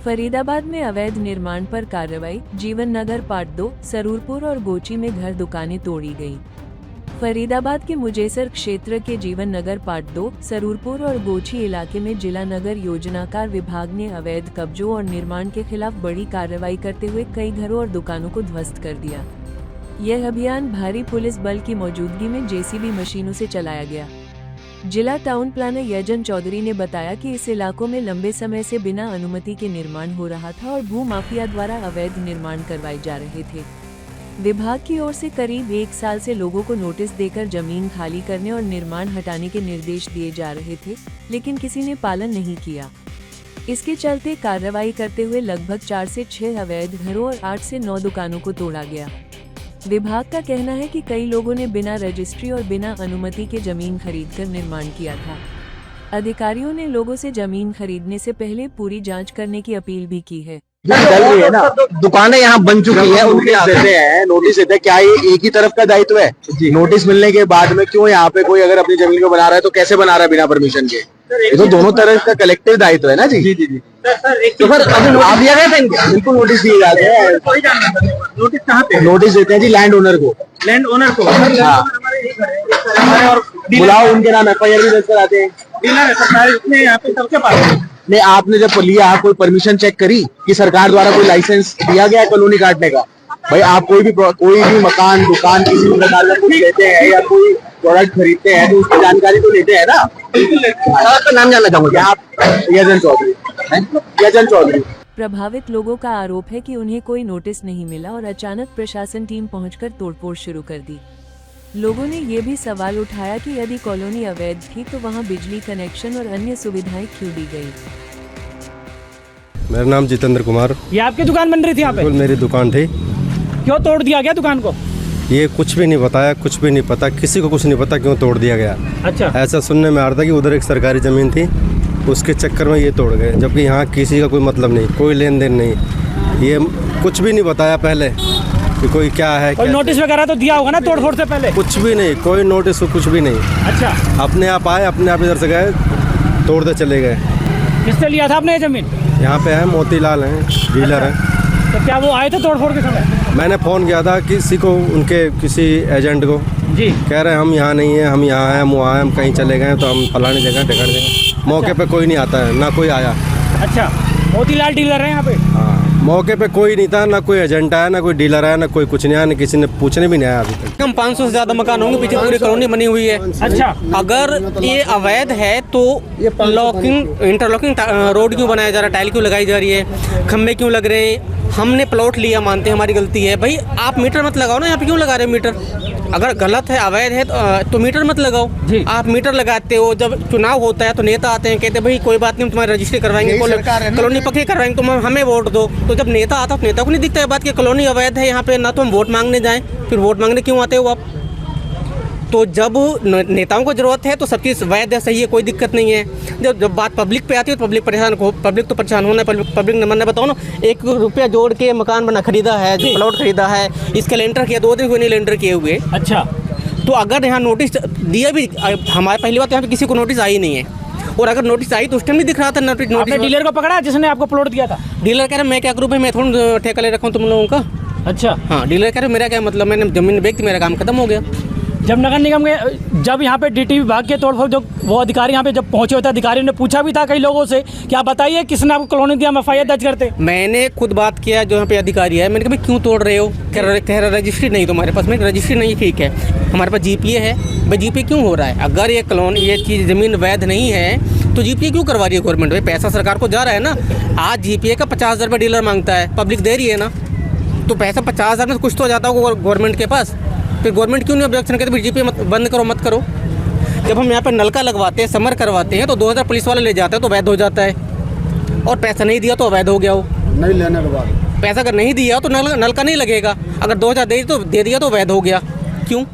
फरीदाबाद में अवैध निर्माण पर कार्रवाई। जीवन नगर पार्ट 2, सरूरपुर और गोची में घर दुकानें तोड़ी गई। फरीदाबाद के मुजेसर क्षेत्र के जीवन नगर पार्ट 2, सरूरपुर और गोची इलाके में जिला नगर योजनाकार विभाग ने अवैध कब्जों और निर्माण के खिलाफ बड़ी कार्रवाई करते हुए कई घरों और दुकानों को ध्वस्त कर दिया। यह अभियान भारी पुलिस बल की मौजूदगी में जेसीबी मशीनों से चलाया गया। जिला टाउन प्लानर यजन चौधरी ने बताया कि इस इलाकों में लंबे समय से बिना अनुमति के निर्माण हो रहा था और भू माफिया द्वारा अवैध निर्माण करवाए जा रहे थे। विभाग की ओर से करीब 1 साल से लोगों को नोटिस देकर जमीन खाली करने और निर्माण हटाने के निर्देश दिए जा रहे थे, लेकिन किसी ने पालन नहीं किया। इसके चलते कार्रवाई करते हुए लगभग 4 से 6 अवैध घरों और 8 से 9 दुकानों को तोड़ा गया। विभाग का कहना है कि कई लोगों ने बिना रजिस्ट्री और बिना अनुमति के जमीन खरीदकर निर्माण किया था। अधिकारियों ने लोगों से जमीन खरीदने से पहले पूरी जांच करने की अपील भी की है। चल रही है ना, दुकानें यहाँ बन चुकी हैं, नोटिस देते हैं, नोटिस देते हैं। क्या ये एक ही तरफ का दायित्व है? नोटिस मिलने के बाद में क्यों यहाँ पे कोई अगर अपनी जमीन को बना रहा है तो कैसे बना रहा है बिना परमिशन के? ये तो दोनों तरफ का कलेक्टिव दायित्व है ना जी। तो सर अभी आप दिया गया था इनको? बिल्कुल नोटिस दिए जाते हैं। नोटिस कहाँ पे? नोटिस देते हैं जी लैंड ओनर को। लैंड ओनर को? हाँ, बुलाओ, उनके नाम FIR भी दर्ज कराते हैं। डीलर है सरकारी, उसने यहाँ पे सबके पास नहीं, आपने जब लिया कोई परमिशन चेक करी कि सरकार द्वारा कोई लाइसेंस दिया गया है कॉलोनी काटने का? भाई आप कोई भी मकान दुकान किसी भी प्रकार का कुछ लेते हैं या कोई प्रोडक्ट खरीदते हैं तो उसकी जानकारी तो लेते हैं ना। आपका नाम जानना चाहूंगा आप? यजन चौधरी। यजन चौधरी। प्रभावित लोगों का आरोप है कि उन्हें कोई नोटिस नहीं मिला और अचानक प्रशासन टीम पहुंचकर तोड़फोड़ शुरू कर दी। लोगों ने ये भी सवाल उठाया कि यदि कॉलोनी अवैध थी तो वहां बिजली कनेक्शन और अन्य सुविधाएं क्यों दी गई। मेरा नाम जितेंद्र कुमार। ये आपकी दुकान बन रही थी यहाँ पे? बिल्कुल मेरी दुकान थी। क्यों तोड़ दिया गया दुकान को? ये कुछ भी नहीं बताया, कुछ भी नहीं पता, किसी को कुछ नहीं पता क्यों तोड़ दिया गया। अच्छा। ऐसा सुनने में आ रहा था कि उधर एक सरकारी जमीन थी, उसके चक्कर में ये तोड़ गए, जबकि यहाँ किसी का कोई मतलब नहीं, कोई लेन देन नहीं। ये कुछ भी नहीं बताया पहले कि कोई क्या है। कोई नोटिस वगैरह तो दिया होगा ना तोड़ फोड़ से पहले? कुछ भी नहीं, कोई नोटिस कुछ भी नहीं। अच्छा। अपने आप आए, अपने आप इधर से गए, तोड़ते चले गए। किससे लिया था आपने ये जमीन? यहाँ पे है मोतीलाल हैं, डीलर हैं। तो क्या वो आए थे तोड़ फोड़ के समय? मैंने फ़ोन किया था किसी को, उनके किसी एजेंट को जी। कह रहे हैं हम यहाँ नहीं हैं, हम यहाँ हैं, हम वहाँ हैं, हम कहीं चले गए तो हम फलानी जगह टिकट देंगे। मौके पे कोई नहीं आता है, ना कोई आया। अच्छा, मोतीलाल डीलर है यहाँ पे? हाँ, मौके पे कोई नहीं था, ना कोई एजेंट आया, ना कोई डीलर आया, ना कोई कुछ नहीं आया, ना किसी ने पूछने भी नहीं आया अभी तक। कम 500 से ज्यादा मकान होंगे, पीछे पूरी कॉलोनी बनी हुई है। अच्छा। अगर ये अवैध है तो इंटरलॉकिंग रोड क्यों बनाया जा रहा है, टाइल क्यों लगाई जा रही है, खम्भे क्यों लग रहे हैं? हमने प्लॉट लिया, मानते हैं हमारी गलती है, भाई आप मीटर मत लगाओ ना, यहाँ पे क्यों लगा रहे हैं मीटर? अगर गलत है, अवैध है तो मीटर मत लगाओ। आप मीटर लगाते हो, जब चुनाव होता है तो नेता आते हैं, कहते हैं भाई कोई बात नहीं, हम तुम्हारी रजिस्ट्री करवाएंगे, कॉलोनी पक्की करवाएंगे, तुम हमें वोट दो। तो जब नेता आता है, नेता को नहीं दिखता है बात कि कॉलोनी अवैध है यहाँ पे, ना तो हम वोट मांगने जाएं, फिर वोट मांगने क्यों आते हो आप? तो जब नेताओं को जरूरत है तो सब चीज़ वैध है, सही है, कोई दिक्कत नहीं है। जब बात पब्लिक पे आती है तो पब्लिक तो परेशान होना है। पब्लिक ने, मैंने बताओ ना, 1 रुपया जोड़ के मकान बना खरीदा है, प्लॉट खरीदा है, इसका लेंटर किया, 2 दिन कोई नहीं लेंटर किए हुए। अच्छा। तो अगर यहाँ नोटिस दिया भी, हमारे पहली बात यहाँ पे किसी को नोटिस आई नहीं है, और अगर नोटिस आई तो उस टाइम नहीं दिख रहा था नोटिस। आपने डीलर को पकड़ा जिसने आपको प्लॉट दिया था? डीलर कह रहे मैं क्या करूँ भाई, मैं थोड़ा ठेका ले रखा हूँ तुम लोगों का। अच्छा। हाँ, डीलर कह रहे मेरा क्या मतलब, मैंने जमीन बेच दी, मेरा काम खत्म हो गया। जब नगर निगम के, जब यहाँ पे DT विभाग के तोड़फोड़, जो वो अधिकारी यहाँ पे जब पहुंचे होते, अधिकारियों ने पूछा भी था कई लोगों से, क्या बताइए किसने आपको कॉलोनी दिया, हम FIR दर्ज करते? मैंने खुद बात किया जो यहाँ पे अधिकारी है, मैंने कहा भाई क्यों तोड़ रहे हो? कह रहा रजिस्ट्री नहीं तुम्हारे पास। मैं रजिस्ट्री नहीं, ठीक है, हमारे पास GPA है। भाई GPA क्यों हो रहा है? अगर ये कॉलोनी, ये चीज़ ज़मीन वैध नहीं है तो GPA क्यों करवा रही है गवर्नमेंट? भाई पैसा सरकार को जा रहा है ना। आज GPA का 50,000 रुपये डीलर मांगता है, पब्लिक दे रही है ना, तो पैसा 50,000 में कुछ तो जाता होगा गवर्नमेंट के पास। फिर गवर्नमेंट क्यों नहीं ऑब्जेक्शन करती? GPA बंद करो, मत करो। जब हम यहाँ पे नलका लगवाते हैं, समर करवाते हैं, तो 2000 पुलिस वाले ले जाते हैं तो वैध हो जाता है, और पैसा नहीं दिया तो अवैध हो गया। वो नहीं लेने के बाद पैसा अगर नहीं दिया तो नलका नहीं लगेगा, अगर 2000 दे दिया तो वैध हो गया। क्यों?